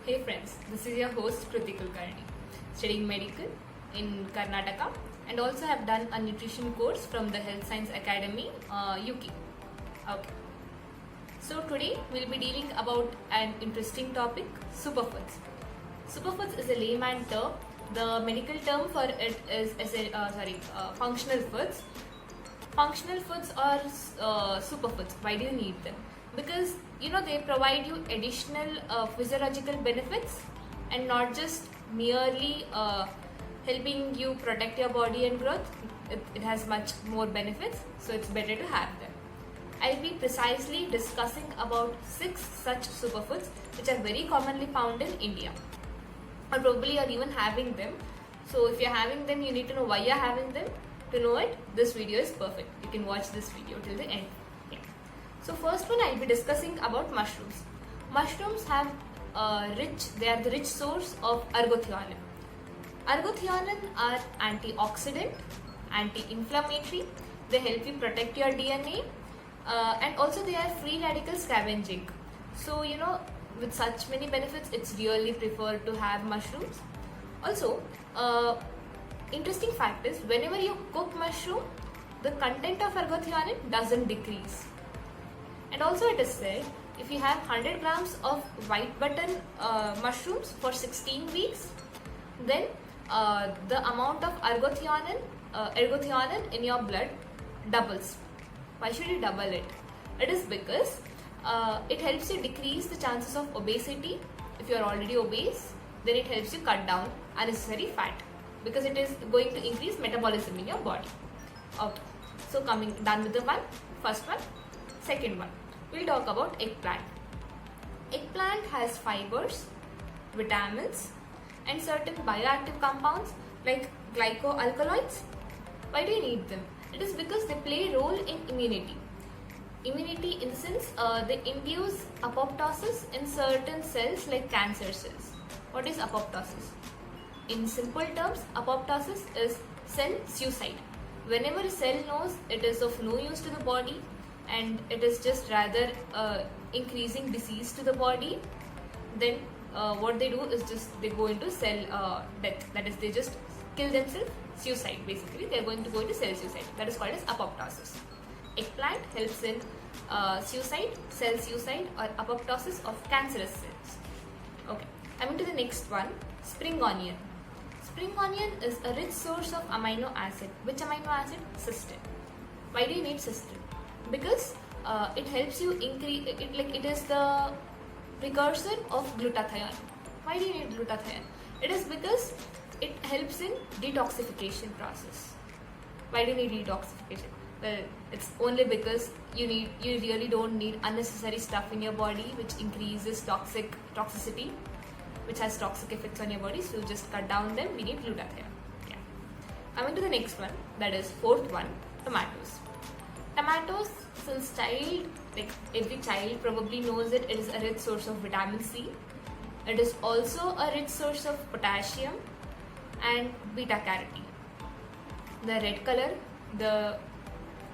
Hey friends, this is your host Kriti Kulkarni, studying medical in Karnataka and also have done a nutrition course from the Health Science Academy, UK. Okay. So today we'll be dealing about an interesting topic, superfoods. Superfoods is a layman term. The medical term for it is functional foods. Functional foods are superfoods. Why do you need them? Because they provide you additional physiological benefits and not just merely helping you protect your body and growth. It has much more benefits, so it's better to have them. I'll be precisely discussing about 6 such superfoods which are very commonly found in India, or probably you're even having them. So if you're having them, you need to know why you're having them. To know it, this video is perfect. You can watch this video till the end. Yeah. So first one, I'll be discussing about mushrooms. Mushrooms have they are the rich source of ergothionein. Ergothionein are antioxidant, anti-inflammatory. They help you protect your DNA, and also they are free radical scavenging. So with such many benefits, it's really preferred to have mushrooms. Also, interesting fact is, whenever you cook mushroom, the content of ergothionein doesn't decrease. And also it is said, if you have 100 grams of white button mushrooms for 16 weeks, then the amount of ergothionein in your blood doubles. Why should you double it? It is because it helps you decrease the chances of obesity. If you are already obese, then it helps you cut down unnecessary fat, because it is going to increase metabolism in your body. Okay, so done with the first one. Second one, we'll talk about eggplant. Eggplant has fibers, vitamins, and certain bioactive compounds like glycoalkaloids. Why do you need them? It is because they play a role in immunity. Immunity in the sense they induce apoptosis in certain cells like cancer cells. What is apoptosis? In simple terms, apoptosis is cell suicide. Whenever a cell knows it is of no use to the body and it is just rather increasing disease to the body, then what they do is just they go into cell death. That is, they just kill themselves, suicide basically. They are going to go into cell suicide. That is called as apoptosis. Eggplant helps in suicide, cell suicide, or apoptosis of cancerous cells. Okay, coming to the next one, spring onion. Spring onion is a rich source of amino acid. Which amino acid? Cysteine. Why do you need cysteine? Because it helps you increase, it is the precursor of glutathione. Why do you need glutathione? It is because it helps in detoxification process. Why do you need detoxification? Well, it's only because you really don't need unnecessary stuff in your body which increases toxicity, which has toxic effects on your body. So just cut down them. We need glutathione. Yeah. Coming to the next one, that is fourth one, tomatoes. Tomatoes, since every child probably knows it is a rich source of vitamin C. It is also a rich source of potassium and beta carotene. The red color, the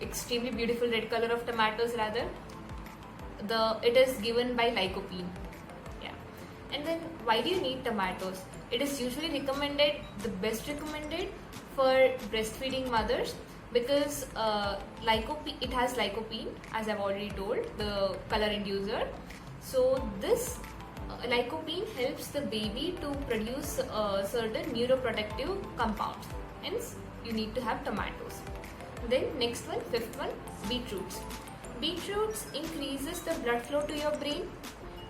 extremely beautiful red color of tomatoes it is given by lycopene. Yeah. And then why do you need tomatoes? It is usually recommended, the best recommended for breastfeeding mothers, because it has lycopene, as I've already told, the color inducer. So this lycopene helps the baby to produce certain neuroprotective compounds. Hence, you need to have tomatoes. Then next one, fifth one, beetroots. Beetroots increases the blood flow to your brain,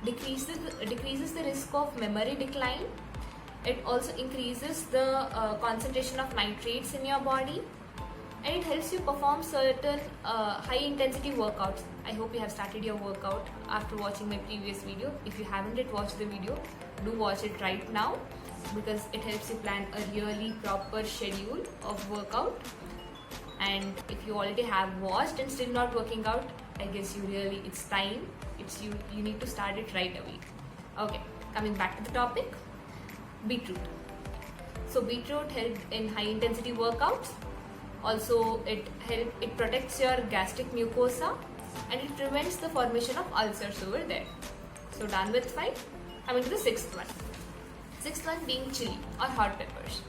decreases the risk of memory decline. It also increases the concentration of nitrates in your body, and it helps you perform certain high intensity workouts. I hope you have started your workout after watching my previous video. If you haven't yet watched the video, do watch it right now, because it helps you plan a really proper schedule of workout. And if you already have watched and still not working out, I guess it's time. You need to start it right away. Okay, coming back to the topic, beetroot. So beetroot helps in high intensity workouts. Also, it protects your gastric mucosa, and it prevents the formation of ulcers over there. So done with 5. Coming to the sixth one. Sixth one being chili or hot peppers.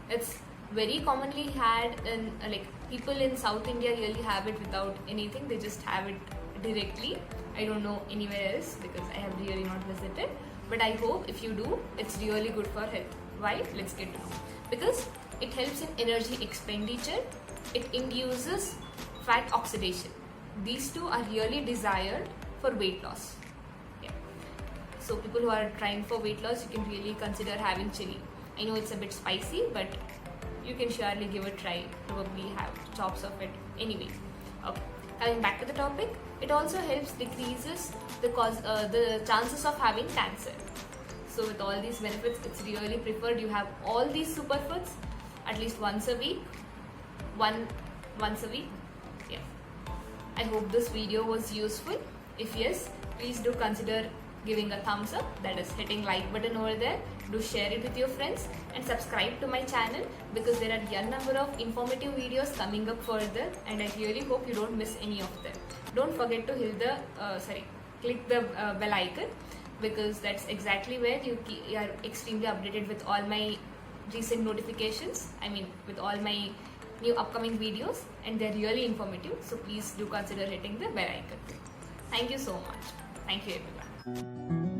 It's very commonly had in like people in South India really have it without anything. They just have it directly. I don't know anywhere else because I have really not visited. But I hope if you do, it's really good for health. Why? Let's get to know. Because it helps in energy expenditure. It induces fat oxidation. These two are really desired for weight loss. Yeah. So people who are trying for weight loss, you can really consider having chili. I know it's a bit spicy, but you can surely give a try. Probably have chops of it anyway. Okay. Coming back to the topic, it also helps decreases the chances of having cancer. So with all these benefits, it's really preferred you have all these superfoods at least once a week. Once a week. Yeah. I hope this video was useful. If yes, please do consider giving a thumbs up, that is hitting like button over there. Do share it with your friends and subscribe to my channel because there are a number of informative videos coming up further and I really hope you don't miss any of them. Don't forget to hit the click the bell icon because that's exactly where you are extremely updated with all my recent notifications. I mean with all my new upcoming videos and they're really informative. So please do consider hitting the bell icon. Thank you so much. Thank you everyone.